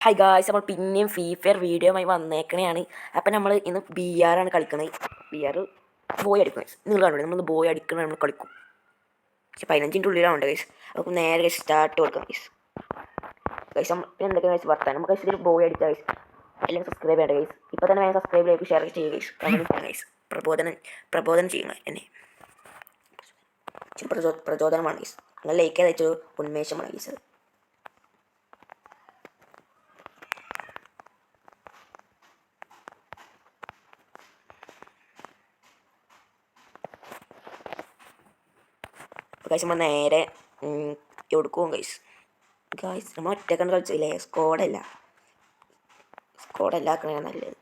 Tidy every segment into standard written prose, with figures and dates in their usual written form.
Hi guys, നമ്മൾ പിന്നെയും free fire വീഡിയോയുമായി വന്നേക്കണെയാണ്. അപ്പം നമ്മൾ ഇന്ന് BR ആണ് കളിക്കുന്നത്. BR ബോയ് അടിക്കും ഗൈസ്. നിങ്ങൾ കണ്ടു നമ്മൾ ബോയ് അടിക്കണ നമ്മൾ കളിക്കും. പക്ഷെ 15 ഉള്ളിലാണ് ഗൈസ്. നമുക്ക് നേരെ സ്റ്റാർട്ട് കൊടുക്കാം ഗൈസ്. ഗൈസ് നമ്മൾ എന്തൊക്കെയാണ് ഗൈസ് വർത്താനം. നമുക്ക് ഗൈസ് ഇതിൽ ബോയ് അടിച്ചാൽ ഗൈസ് എല്ലാം സബ്സ്ക്രൈബ് ചെയ്യേണ്ട ഗൈസ്. ഇപ്പോൾ തന്നെ വേഗം സബ്സ്ക്രൈബ് ലൈക്ക് ഷെയർ ചെയ്യുക ഗൈസ്. Comment guys. പ്രബോധനം ചെയ്യുക എന്നെ. പ്രചോദനമാണ് ഗൈസ്. നിങ്ങൾ ലൈക്ക് ചെയ്തൊരു ഉന്മേഷമാണ് ഗൈസ്. ഗൈസ് നമ്മൾ നേരെ എടുക്കും ഗൈസ്. നമ്മൾ ഒറ്റക്കണ്ട് കളിച്ചില്ലേ, സ്കോഡല്ല ആക്കണേ നല്ലത്.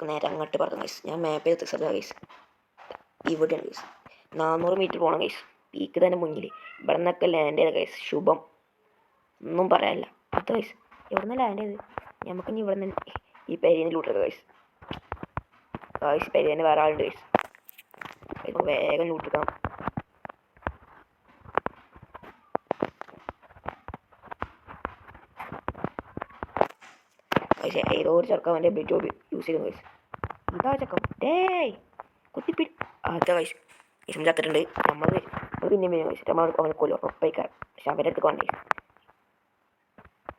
നേരെ അങ്ങോട്ട് പറഞ്ഞു ഗൈസ്. ഞാൻ മാപ്പ് ചെയ്ത് സ്ഥലമാണ് ഗൈസ്. ഇവിടെയാണ് ഗൈസ്. 400 മീറ്റർ പോകണം ഗൈസ്. പീക്ക് തന്നെ മുന്നിൽ. ഇവിടെ നിന്നൊക്കെ ലാൻഡ് ചെയ്ത ഗൈസ്. ശുഭം, ഒന്നും പറയാനില്ല. അത് ഗൈസ് എവിടെ നിന്ന് ലാൻഡ് ചെയ്ത് നമുക്കിനി ഇവിടെ നിന്ന് ഈ പെരിയിൽ ലൂട്ടെടുക്കാം ഗൈസ്. പെരിയിൽ തന്നെ വേറെ ആളുണ്ട് ഗൈസ്. വേഗം ലൂട്ടെടുക്കാം. പക്ഷേ ഏതോ ഒരു ചെറുക്കം അവൻ്റെ എബിലിറ്റി യൂസ് ചെയ്യുന്നു ഗൈസ്. ഇതാ ചെക്കം കുത്തിപ്പിടി അതാ ഗൈസ്. ഇസം ചത്തിട്ടുണ്ട്. നമ്മൾ പിന്നെയും വരും ഗൈസ്. നമ്മൾ അവനെ കൊല്ലോ ഉറപ്പായിക്കാരം. പക്ഷെ അവരുടെ അടുത്ത് വേണ്ട ഗൈസ്.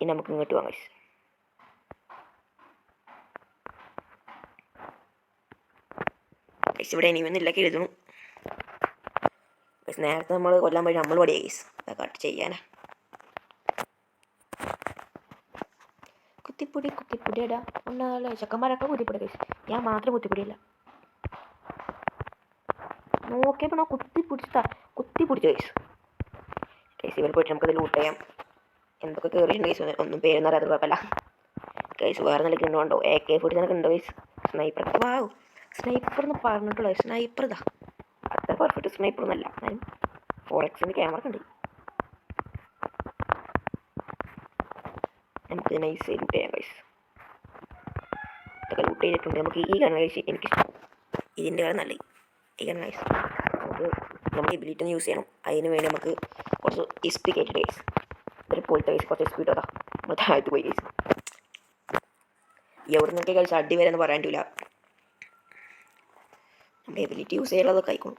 ഇനി നമുക്ക് ഇങ്ങോട്ട് പോകാം ഗൈസ്. ഗൈസ് ഇവിടെ ഇനിയൊന്നുമില്ല എഴുതുന്നു ഗൈസ്. നേരത്തെ നമ്മൾ കൊല്ലാൻ പോയി നമ്മൾ പടിയാ ഗൈസ്. കട്ട് ചെയ്യാനാ. കുത്തിപ്പൊടിയടാ ഒന്നാലോ ചെക്കന്മാരൊക്കെ കുത്തിപ്പൊടി ഗൈസ്. ഞാൻ മാത്രം കുത്തിപ്പൊടിയില്ല. നോക്കിയപ്പോൾ ഞാൻ കുത്തിപ്പിടിച്ചു ഗൈസ്. ഗൈസ് ഇവർ പോയിട്ട് നമുക്കത് ലൂട്ട് ചെയ്യാം. എന്തൊക്കെ കയറിയിട്ടുണ്ട് ഗൈസ്. ഒന്നും പേരെന്ന് അറിയാത്ത കുഴപ്പമില്ല ഗൈസ്. വേറെ നല്ല കിണ്ടുണ്ടോ? AK-47 ഉണ്ടോ ഗൈസ്? സ്നൈപ്പർ. വാവ്, സ്നൈപ്പർ എന്ന് പറഞ്ഞിട്ടുള്ള സ്നൈപ്പർ ഇതാ. അത്ര പെർഫെക്റ്റ് സ്നൈപ്പർ ഒന്നല്ല, എന്നാലും 4Xൻ്റെ ക്യാമറ ഉണ്ട്. നമുക്ക് നൈസ് ലൂട്ട് ചെയ്യാം ഗൈസ്. ഇതൊക്കെ ലൂട്ട് ചെയ്തിട്ടുണ്ട്. നമുക്ക് ഈ ഗൺ ഗൈസ് എനിക്കിഷ്ടം. ഇതിൻ്റെ കാര്യം നല്ല ഈ ഗൺ ഗൈസ്. നമുക്ക് എബിലിറ്റി ഒന്ന് യൂസ് ചെയ്യണം. അതിന് വേണ്ടി നമുക്ക് കുറച്ച് SP കയറ്റിട്ട് ഗൈസ്. ഇതൊരു പോലത്തെ ഗൈസ് കുറച്ച് SP ഇട്ടതാ. നമ്മൾ താഴത്ത് പോയി ഗൈസ്. എവിടെ നിന്നൊക്കെ കഴിച്ച് അടി വരെ എന്ന് പറയാൻ പറ്റില്ല. നമ്മുടെ എബിലിറ്റി യൂസ് ചെയ്യാനുള്ളതൊക്കെ ആയിക്കോളും.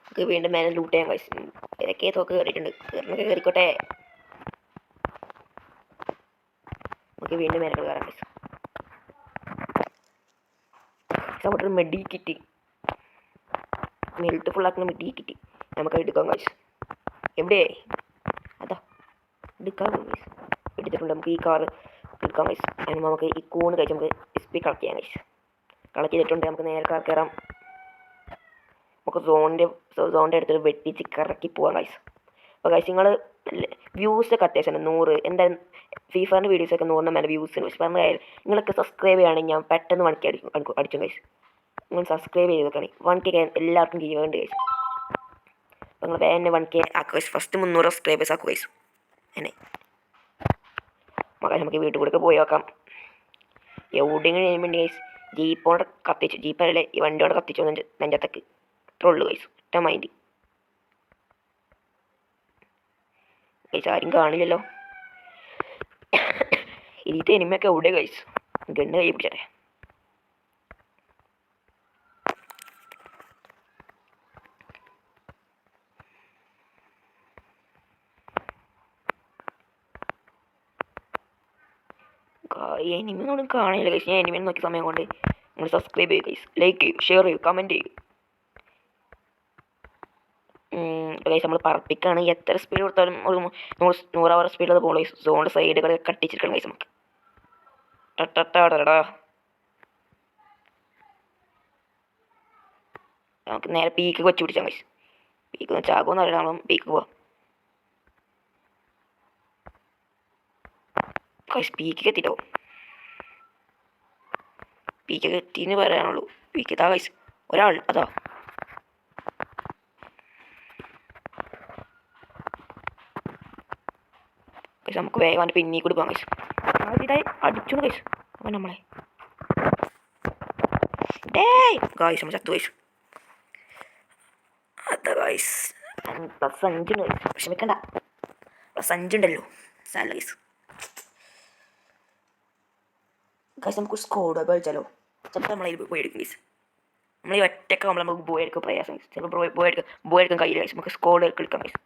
നമുക്ക് വീണ്ടും മേലെ ലൂട്ട് ചെയ്യാൻ കഴിച്ചു. ഏതൊക്കെ തോക്ക് കയറിയിട്ടുണ്ട്. കയറിനൊക്കെ കയറിക്കോട്ടെ. നമുക്ക് വീണ്ടും മേലെ കയറാൻ കഴിച്ചു. അവിടെ ഒരു മെഡി കിട്ടി. ഹെൽത്ത് ഫുള്ളാക്കുന്ന മെഡി കിട്ടി. നമുക്ക് എടുക്കാൻ കഴിച്ചു. എവിടെ അതാ എടുക്കാൻ കഴിച്ചു. എടുത്തിട്ടുണ്ട്. നമുക്ക് ഈ കാർ എടുക്കാൻ കഴിച്ചു. അതിന് നമുക്ക് ഈ കൂണ് കഴിച്ച് നമുക്ക് SP കളക്ട് ചെയ്യാൻ കഴിച്ചു. കളക്ട് ചെയ്തിട്ടുണ്ട്. നമുക്ക് നേരെ കാർ കയറാം. നമുക്ക് സോണിൻ്റെ അടുത്തൊരു വെട്ടിച്ച് കറക്കി പോകാം കഴിച്ചു. അപ്പോൾ കഴിച്ച് നിങ്ങൾ വ്യൂസൊക്കെ അത്യാവശ്യം 100 എന്തായാലും ഫ്രീ ഫയറിൻ്റെ വീഡിയോസൊക്കെ 100 മേലെ വ്യൂസിന്. പക്ഷെ പറഞ്ഞ കാര്യം നിങ്ങളൊക്കെ സബ്സ്ക്രൈബ് ചെയ്യുകയാണെങ്കിൽ ഞാൻ പെട്ടെന്ന് 1K അടിച്ചു കഴിച്ചു. നിങ്ങൾ സബ്സ്ക്രൈബ് ചെയ്തൊക്കെയാണ് 1K എല്ലാവർക്കും ചെയ്യുന്നുണ്ട് കഴിച്ചു. അപ്പോൾ നിങ്ങൾ വേഗം 1K ആക്കുക കഴിച്ചു. ഫസ്റ്റ് 300 സബ്സ്ക്രൈബേഴ്സ് ആക്കുക കഴിച്ചു. എന്നെ നമുക്ക് വീട്ടിൽ കൂടെ പോയി നോക്കാം. എവിടെയെങ്കിലും ചെയ്യുമ്പോൾ കഴിച്ച് ജീപ്പോടെ കത്തിച്ചു. ജീപ്പല്ലേ ഈ വണ്ടിയോടെ കത്തിച്ചു നെഞ്ചത്തേക്ക്. ഇത്ര ഉള്ളു കഴിച്ചു. ഒറ്റ മൈൻഡ് കഴിച്ച്. ആരും കാണില്ലല്ലോ. ഇതിത്തെ എനിമയൊക്കെ എവിടെ കഴിച്ചു. ഗണ്ണ് കൈ പിടിച്ചേ. എനിമയൊന്നും കാണില്ല കഴിച്ച്. ഞാൻ എനിമയെ നോക്കിയ സമയം കൊണ്ട് നിങ്ങൾ സബ്സ്ക്രൈബ് ചെയ്യുക കഴിച്ച്. ലൈക്ക് ചെയ്യൂ, ഷെയർ ചെയ്യൂ, കമൻറ്റ് ചെയ്യൂ ഗൈസ്. നമ്മൾ പറപ്പിക്കാണ്. എത്ര സ്പീഡ് കൊടുത്താലും ഒരു 100 അവർ സ്പീഡിൽ അത് പോകും. സോണിൻ്റെ സൈഡുകൾ കട്ടിച്ചിരിക്കണം ഗൈസ്. നമുക്ക് നമുക്ക് നേരെ പീക്ക് വെച്ച് പിടിച്ചാൽ ഗൈസ്. പീക്ക് ചാകുമെന്ന് അറിയാം. നമ്മൾ പീക്ക് പോവാം ഗൈസ്. പീക്ക് എത്തിയിട്ടോ. പീക്ക് എത്തിയെന്ന് പറയാനുള്ളൂ. പീക്ക് ഇതാ ഗൈസ്. ഒരാൾ അതാ. നമുക്ക് വേഗം അവൻ്റെ പിന്നീ കൂടി പോകാം കഴിച്ചു. ഇതായി അടിച്ചു കഴിച്ചു അവൻ നമ്മളെ. ഗായ്സ് നമ്മൾ ചത്തു ഗൈസ്. അതാ ഗൈസ് +5 ഉണ്ട് ഗൈസ്. വിഷമിക്കണ്ട, +5 ഉണ്ടല്ലോ സാല ഗൈസ്. ഗൈസ് നമുക്ക് സ്കോഡ് കളിച്ചാലോ? ചിലപ്പോൾ നമ്മളതിൽ പോയി എടുക്കും ഗൈസ്. നമ്മൾ ഈ ഒറ്റയ്ക്ക് ആകുമ്പോൾ നമുക്ക് ബോയ് എടുക്കാൻ പ്രയാസം ഗൈസ്. ചിലപ്പോൾ ബോയ് എടുക്കാൻ കഴിയില്ല ഗൈസ്. നമുക്ക് സ്കോഡ് കളിക്കാം ഗൈസ്.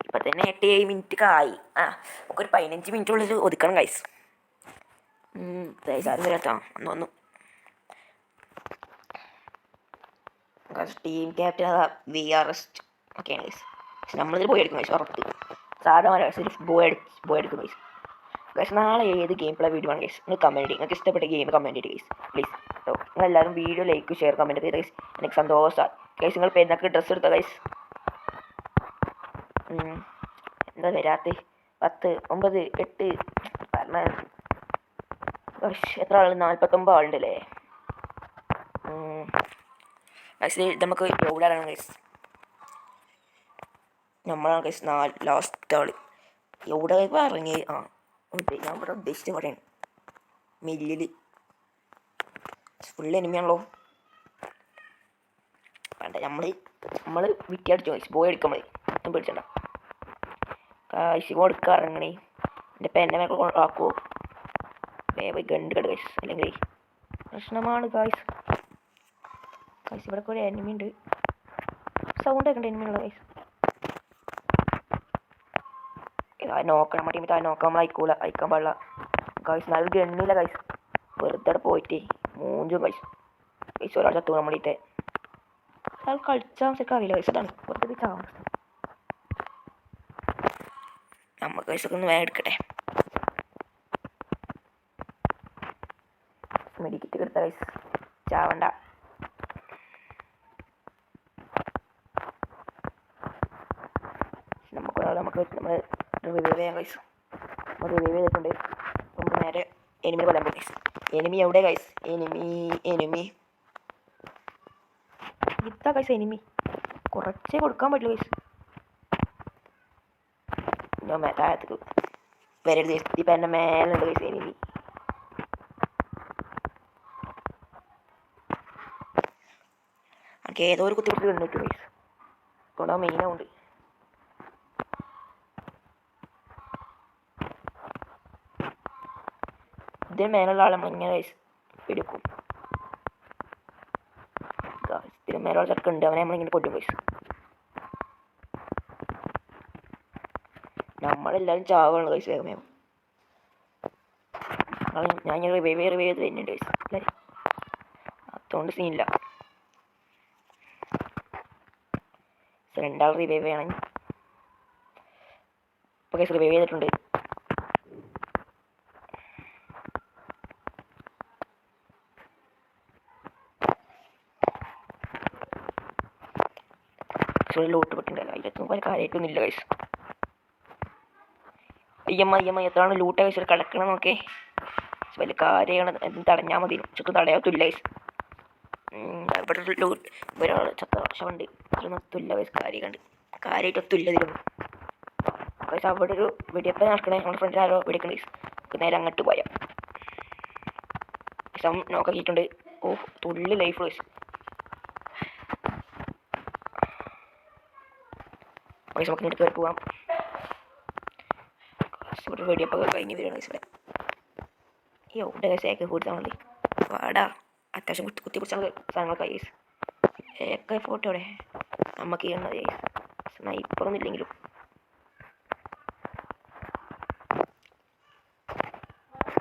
ഇപ്പം തന്നെ 8-7 മിനിറ്റ് ആയി. നമുക്കൊരു 15 മിനിറ്റുള്ളിൽ ഒതുക്കണം ഗൈസ്. ഗൈസ് ആരും വരാട്ടോ, വന്നു. ടീം ക്യാപ്റ്റൻ അതാ VRS ഒക്കെയാണ് ഗൈസ്. പക്ഷെ നമ്മളിതിൽ ബോയ് എടുക്കും ഗൈസ്, ഉറപ്പ്. സാധാരണ ഗൈസ് ബോയ് എടുക്കും ഗൈസ്. ഗൈസ് നാളെ ഏത് ഗെയിം പ്ലേ വീഡിയോ ആണ് ഗൈസ്? നിങ്ങൾ കമൻറ്റ് ചെയ്യും. നിങ്ങൾക്ക് ഇഷ്ടപ്പെട്ട ഗെയിം കമൻറ്റ് ചെയ്ത് ഗൈസ് പ്ലീസ്. നിങ്ങളെല്ലാവരും വീഡിയോ ലൈക്ക് ഷെയർ കമൻറ്റ് ചെയ്ത് ഗൈസ്. എനിക്ക് സന്തോഷമാണ് ഗൈസ്. നിങ്ങൾ പെരുന്നാൾക്ക് ഡ്രസ്സ് എടുത്തോ ഗൈസ്? എന്താ വരാത്ത 10, 9, 8 പറഞ്ഞ എത്ര ആൾ? 49 ആളുണ്ടല്ലേ ഗൈസ്. നമുക്ക് എവിടെയാണ് ഗൈസ്? നമ്മളാണ് ഗൈസ് ലാസ്റ്റ് ആൾ. എവിടെ ഇറങ്ങി? ഞാൻ ഇവിടെ ഉദ്ദേശിച്ച ഇവിടെയാണ്, മില്ലിൽ. ഫുൾ എനിമിയാണല്ലോ. വേണ്ട, നമ്മൾ വിറ്റിയടിച്ചു ഗൈസ്. ബോയ് എടുക്കാൻ മതി, ഒന്നും പേടിച്ചണ്ട. കാശ് കൊടുക്കുക ഇറങ്ങണേ. എൻ്റെ പെന്നെ മേക്കെ ആക്കുമോ? പോയി ഗണ്ട് കണ്ട് ഗൈസ്, അല്ലെങ്കിൽ പ്രശ്നമാണ് ഗൈസ്. ഇവിടെ ഒരു എനിമി ഉണ്ട്. സൗണ്ട് ഒക്കെ ഉണ്ട് എനിമിയുള്ള ഗൈസ്. നോക്കണം, നമ്മുടെ ടീമിൽ നോക്കാൻ നമ്മൾ അയക്കാൻ പാടില്ല ഗൈസ്. നല്ലൊരു ഗണ്ണില്ല ഗൈസ്. വെറുതെ പോയിട്ട് മൂഞ്ചും ഗൈസ്. ഒരാൾ ചത്തു നമ്മളിത്തെ. അയാൾ കളിച്ചാൽ ശരിക്കും അറിയില്ല ഗൈസ്. അതാണ് വെറുതെ ചാവും. നമുക്ക് ഗൈസൊക്കെ ഒന്ന് വേഗം എടുക്കട്ടെ. മെഡിക്കറ്റ് എടുത്ത ഗൈസ്, ചാവണ്ട. നമുക്ക് നമ്മൾ റിവൈവ് ചെയ്യാം ഗൈസ്. നമ്മൾ റിവൈവ് ചെയ്തിട്ടുണ്ട്. നമുക്ക് നേരെ എനിമിനെ കൊല്ലാൻ പോകും ഗൈസ്. എനിമി എവിടെ ഗൈസ്? എനിമി ഇതാ ഗൈസ്. എനിമി കുറച്ചേ കൊടുക്കാൻ പറ്റുള്ളൂ ഗൈസ്. ഞാൻ താഴത്തേക്ക് വരരുത് ഗൈസ്. ഇപ്പം എൻ്റെ മേലുണ്ട് ഗൈസ് എനിമി. എനിക്ക് ഏതോ ഒരു കുത്തി കണ്ടിട്ടു ഗൈസ്. കൊണ്ടാ മെയിനാവുണ്ട്. ഇതിന് മേലുള്ള ആളെ നമ്മളിങ്ങനെ ഗൈസ് എടുക്കും. ഇതിന് മേലുള്ള ചെറുക്കുണ്ട്, അവനെ നമ്മളിങ്ങനെ കൊല്ലും ഗൈസ്. നമ്മളെല്ലാവരും ചാവുകയാണ് ഗൈസ് വേഗം. ഞാൻ റിവൈവ് ചെയ്ത് വരുന്നുണ്ട് ഗൈസ്. അല്ലേ, അതുകൊണ്ട് സീനില്ല. 2 ആൾ റിവൈവ് ചെയ്യണം. ഇപ്പോൾ ഗൈസ് റിവൈവ് ചെയ്തിട്ടുണ്ട്. ലൂട്ട് പെട്ടിട്ടുണ്ടല്ലോ, അതിലൊന്നും പല കാര്യമായിട്ടൊന്നും ഇല്ല ഗൈസ്. അയ്യമ്മ എത്രയാണ് ലൂട്ട് ഗൈസ് കിടക്കണം നോക്കേ. വലിയ കാര്യമാണ്, എന്തും തടഞ്ഞാൽ മതി. ചുറ്റും തടയാത്തില്ല ഗൈസ്. ഇവിടെ ഒരാൾ ചത്ത ശവണ്ട്. അതൊന്നുമില്ല ഗൈസ്. കാര്യമായിട്ടൊത്തുമില്ല ഇതിലൊന്നും ഗൈസ്. അവിടെ ഒരു വെടിയപ്പം നടക്കണേ. നമ്മുടെ ഫ്രണ്ടിൽ ആരോ വെടിക്കണ ഗൈസ്. നേരെ അങ്ങോട്ട് പോയാൽ നോക്കിയിട്ടുണ്ട്. തുള്ളി ലൈഫ് ഗൈസ്. നമുക്ക് ഇങ്ങോട്ട് കയറി പോവാം. ഇവിടെ വെടിയപ്പൊക്കെ കഴിഞ്ഞ് വരികയാണ് ഇവിടെ. ഇവിടെ സേക്ക് കൊടുത്താൽ മതി. വാടാ, അത്യാവശ്യം കുത്തി പിടിച്ചാൽ സാധനങ്ങളൊക്കെ ഗൈസ്. ഏക്കെ ഫോട്ടോ അവിടെ നമുക്ക് ചെയ്യണത് ഗൈസ്. സ്നൈപ്പറൊന്നും ഇല്ലെങ്കിലും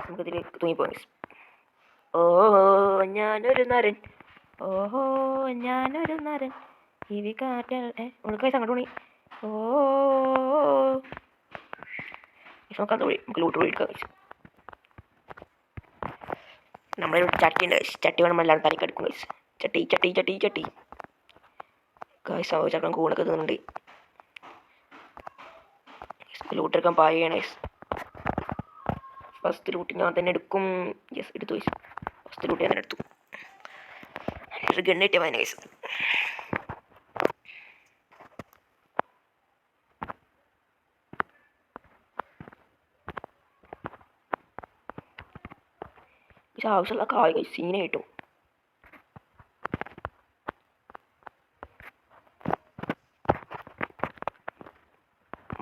നമുക്കിതിൽ തൂങ്ങിപ്പോകാം ഗൈസ്. ഞാനൊരു നരൻ ഇവി കാറ്റൽ ഉണക്കായി അങ്ങോട്ട് പോണി. നമുക്ക് ലൂട്ട് പോയി എടുക്കാം ഗൈസ്. നമ്മളൊരു ചട്ടി ഉണ്ട് ഗൈസ്. ചട്ടി വേണം എല്ലാവരും തലക്ക് എടുക്കും ഗൈസ്. ചട്ടി ഗൈസ്. ചക്കൻ കൂണൊക്കെ തിന്നുന്നുണ്ട്. ലൂട്ട് എടുക്കാൻ പായാണ് ഗൈസ്. ഫസ്റ്റ് ലൂട്ട് ഞാൻ തന്നെ എടുക്കും. യെസ്, എടുത്തു ഗൈസ്. ഫസ്റ്റ് ലൂട്ട് ഞാൻ തന്നെ എടുത്തു. ഒരു ഗണ്ണ് കിട്ടിയ മതി ഗൈസ്. ആവശ്യമുള്ള കായ് ഗൈസ്. സീന കിട്ടും.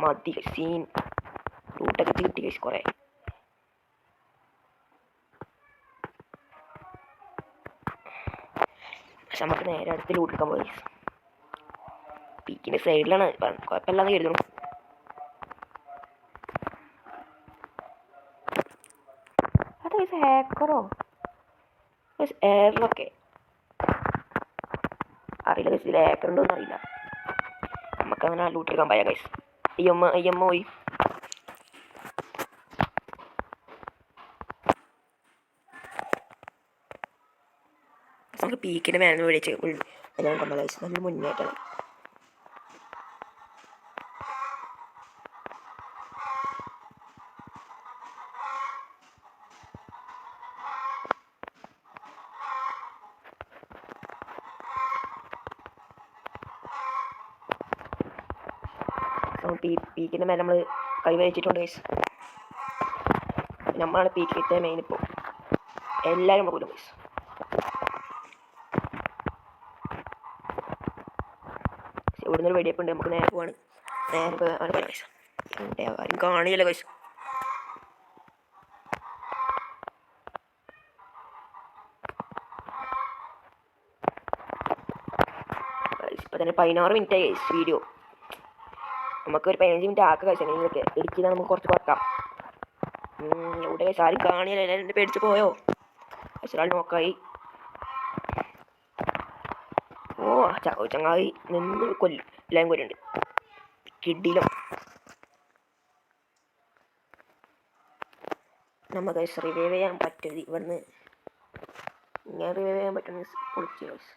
മതി സീൻ ലൂട്ടൊക്കെ കിട്ടി ഗൈസ് കുറേ. പക്ഷെ നമുക്ക് നേരെ അടുത്ത് ലൂട്ടെടുക്കാൻ പോയി. പീക്കിൻ്റെ സൈഡിലാണ്, കുഴപ്പമില്ലാന്ന് കരുതുന്നു. അത് ഗൈസ് ഹാക്കറോ ഗൈസ് എയറിലൊക്കെ അറിയില്ല ഗൈസ്, ഇതിൽ ഹാക്കർ ഉണ്ടോയെന്ന് അറിയില്ല. നമുക്കങ്ങനെ ലൂട്ടെടുക്കാൻ പോയാൽ ഗൈസ്. അയ്യമ്മ പോയി. നമുക്ക് പീക്കിൻ്റെ മേലെ വിളിച്ച് എല്ലാം കൊണ്ടു ഗൈസ്. നല്ല മുന്നേറ്റാണ്. പീക്കിൻ്റെ മേലെ നമ്മൾ കൈവച്ചിട്ടുണ്ട് ഗൈസ്. നമ്മളാണ് പീക്കിലത്തെ മെയിൻ. ഇപ്പോൾ എല്ലാവരും പോലും ഗൈസ്. ഇവിടുന്ന് ഒരു വെടിയപ്പുണ്ട്, നമുക്ക് നേരെ പോവാണ്. നേരെ പോകാൻ ഗൈസ്. എൻ്റെ ആരും കാണില്ല ഗൈസ്. ഇപ്പം തന്നെ 16 മിനിറ്റായി ഗൈസ് വീഡിയോ. നമുക്കൊരു 15 മിനിറ്റ് ആക്കുക കഴിച്ചാൽ ഇതൊക്കെ എഡിറ്റ് ചെയ്താൽ നമുക്ക് കുറച്ച് കുറക്കാം. എവിടെ കഴിച്ചാൽ ആരും കാണില്ല, എല്ലാവരും എൻ്റെ പേടിച്ച് പോയോ? പക്ഷെ ഒരാൾ നോക്കായി. ഓ ചങ്ങായി നിന്ന് കൊല്ലും, എല്ലാം കൊല്ലുണ്ട് കിഡിലും. നമുക്ക് കഴിച്ച് റിവൈവ് ചെയ്യാൻ പറ്റരുത്. ഇവിടുന്ന് ഇങ്ങനെ റിവൈവ് ചെയ്യാൻ പറ്റുന്ന പൊളിച്ച് കഴിച്ച്.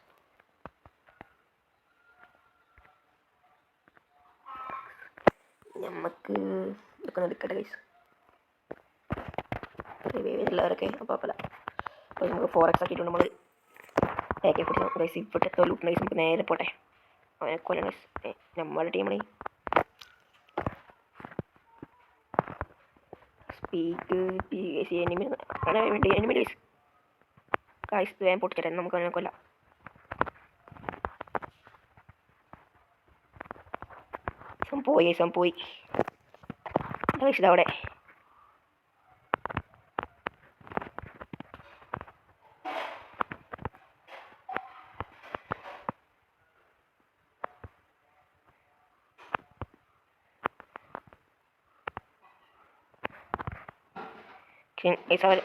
നമുക്ക് ഇതൊക്കെ എടുക്കട്ടെ ഗൈസ്. റിവൈവ് ചെയ്തുള്ളവരൊക്കെ അപ്പോൾ അപ്പോൾ നമുക്ക് 4x ആക്കിയിട്ടുണ്ട്. നമ്മൾ പാക്കെ കൊടുത്തു ഗൈസ്. ഇപ്പോഴത്തെ ലൂട്ട് ഗൈസ്. നമുക്ക് നേരെ പോട്ടെ. അവനെ കൊല്ലണം ഗൈസ്. നമ്മുടെ ടീമാണ് എനിമി ഗൈസ്. ഗൈസ് വേഗം പൊട്ടിക്കട്ടെ, നമുക്ക് അവനെ കൊല്ലാം. പോയി അവിടെ.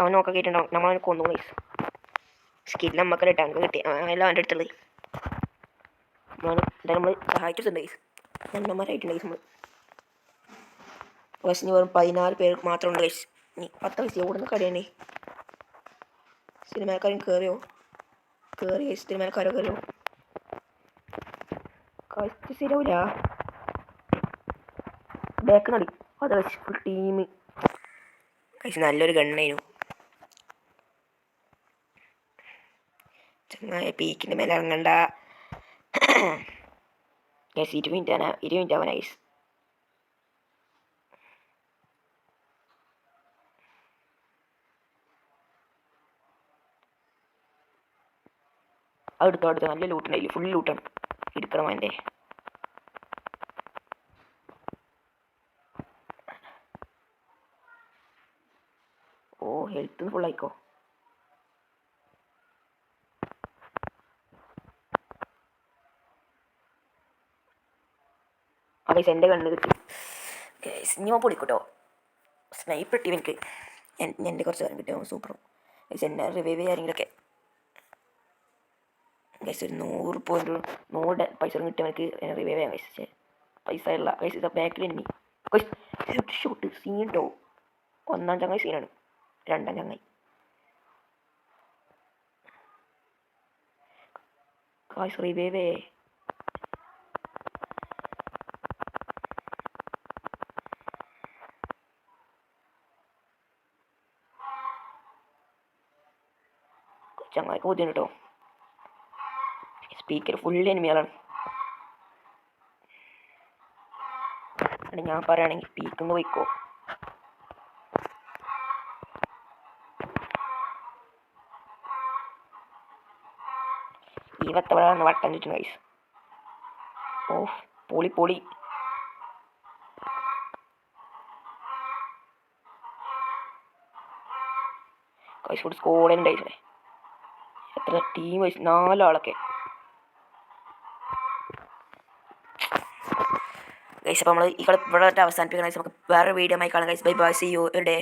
അവൻ നോക്കാൻ കേട്ടിട്ടുണ്ടാവും. നമ്മളവനെ കൊന്നു ഗൈസ്. സ്കില്ല് നമുക്ക് ടാങ്ക് കിട്ടി. എല്ലാം അവൻ്റെ അടുത്തുള്ളത്. നമ്മൾ സഹായിച്ചിട്ടുണ്ട് ഗൈസ്. നന്മമാരായിട്ടുണ്ട് ഗൈസ്. നമ്മൾ ബസ്സിന് വെറും 14 പേര് മാത്രമുണ്ട് ഗൈസ്. ഇനി 10 വയസ്സ് ഓടുന്ന കടയാണ്. സിനിമക്കാരൻ കയറിയോ? കയറി ഗൈസ്. സിനിമക്കാരോ കയറിയോ? കഴിച്ച് ശരിയാവില്ല. ബാക്ക് നടി അത് ഗൈസ്. Full team guys. നല്ലൊരു ഗണ്ണായിരുന്നു. ചങ്ങായ പീക്കിൻ്റെ മേലെ ഇറങ്ങണ്ട ഗൈസ്. 20 മിനിറ്റ് ആവാൻ ഗൈസ്. അടുത്ത നല്ല ലൂട്ടുണ്ടായില്ല. ഫുൾ ലൂട്ടാണ്. എടുക്കണം അവൻ്റെ. ഓ ഹെൽത്ത് ഫുൾ ആയിക്കോ. ഗൈസ് എൻ്റെ കണ്ണ് കിട്ടി ഗൈസ്. ഇനി പൊടിക്കൂട്ടോ. സ്നൈപ്പ് കിട്ടി എനിക്ക്. എൻ്റെ കുറച്ച് കാര്യം കിട്ടിയോ സൂപ്പറും ഗൈസ്. എന്നെ റിവൈവ് ചെയ്യാരെങ്കിലൊക്കെ ഗൈസ് ഒരു 100 പൈസ കിട്ടിയ എനിക്ക് റിവൈവ് ചെയ്യാം ഗൈസ്. പക്ഷേ പൈസ ഉള്ള ഗൈസ്. ഇത് ബാക്കിൽ എന്നി ഗൈസ് ഷോട്ട് സീൻ കേട്ടോ. 1-ാം ചങ്ങായി സീനാണ്. 2-ാം ചങ്ങായി ഗൈസ് റിവൈവ്. ചങ്ങായിക്ക് ബുദ്ധിമുട്ട് കേട്ടോ. സ്പീക്കർ ഫുൾ എനിമികളാണ്. ഞാൻ പറയുകയാണെങ്കിൽ പീക്കിന്ന് പോയിക്കോ. ഈ വത്തവളാണ് വട്ടം ചുറ്റും ഗൈസ്. ഓ പൊളി ഗൈസ് ഒരു സ്കോഡ് ഉണ്ടായിരുന്നേ. എത്ര ടീം ഗൈസ്? 4 ആളൊക്കെ ഗൈസ്. അപ്പോൾ നമ്മൾ ഈ കളി ഇവിടെ അവസാനിപ്പിക്കണം ഗൈസ്. നമുക്ക് വേറെ വീഡിയോ ആയി കാണാം guys. Bye bye, see you എവിടെ.